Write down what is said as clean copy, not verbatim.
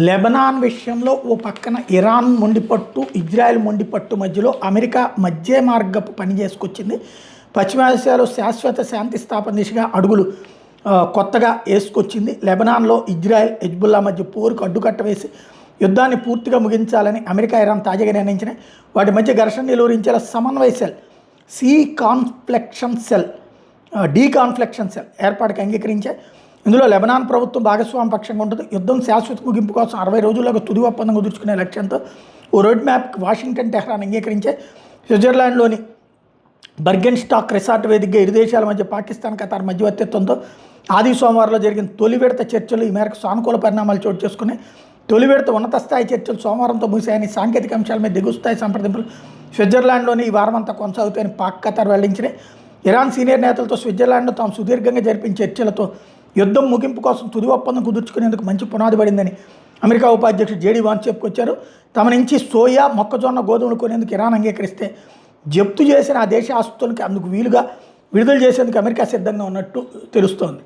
Lebanon విషయంలో ఓ పక్కన Iran మొండిపట్టు, Israel మొండిపట్టు మధ్యలో అమెరికా మధ్య మార్గపు పని చేసుకొచ్చింది. పశ్చిమాసియాలో శాశ్వత శాంతి స్థాపన దిశగా అడుగులు కొత్తగా వేసుకొచ్చింది. లెబనాన్లో ఇజ్రాయెల్, హెజ్బుల్లా మధ్య పోరుకు అడ్డుకట్ట వేసి యుద్ధాన్ని పూర్తిగా ముగించాలని అమెరికా, ఇరాన్ తాజాగా నిర్ణయించినాయి. వాటి మధ్య ఘర్షణ నిలువరించేలా సమన్వయ సెల్, సి కాన్ఫ్లెక్షన్ సెల్, డీకాన్ఫ్లెక్షన్ సెల్ ఏర్పాటుకు అంగీకరించాయి. ఇందులో లెబనాన్ ప్రభుత్వం భాగస్వామ్య పక్షంగా ఉంటుంది. యుద్ధం శాశ్వత ముగింపు కోసం 60 రోజుల్లోగా తుది ఒప్పందం కుదుర్చుకునే లక్ష్యంతో ఓ రోడ్ మ్యాప్ వాషింగ్టన్, టెహ్రాన్ అంగీకరించాయి. స్విట్జర్లాండ్లోని బర్గెన్ స్టాక్ రిసార్ట్ వేదికగా ఇరు దేశాల మధ్య పాకిస్తాన్, ఖతార్ మధ్యవర్తిత్వంతో ఆది సోమవారంలో జరిగిన తొలి విడత చర్చలు ఈ మేరకు సానుకూల పరిణామాలు చోటు చేసుకున్నాయి. తొలి విడత ఉన్నత స్థాయి చర్చలు సోమవారంతో ముగిశాయని, సాంకేతిక అంశాల మీద దిగువ స్థాయి సంప్రదింపులు స్విట్జర్లాండ్లోని ఈ వారమంతా కొనసాగుతాయని పాక్, ఖతార్ వెల్లడించినాయి. ఇరాన్ సీనియర్ నేతలతో స్విట్జర్లాండ్లో తాము సుదీర్ఘంగా జరిపిన చర్చలతో యుద్ధం ముగింపు కోసం తుది ఒప్పందం కుదుర్చుకునేందుకు మంచి పునాది పడిందని అమెరికా ఉపాధ్యక్షుడు జేడీ వాన్స్ చెప్పుకొచ్చారు. తమ నుంచి సోయా, మొక్కజొన్న, గోధుమలు కొనేందుకు ఇరాన్ అంగీకరిస్తే జప్తు చేసిన ఆ దేశ ఆస్తులకి అందుకు వీలుగా విడుదల చేసేందుకు అమెరికా సిద్ధంగా ఉన్నట్టు తెలుస్తోంది.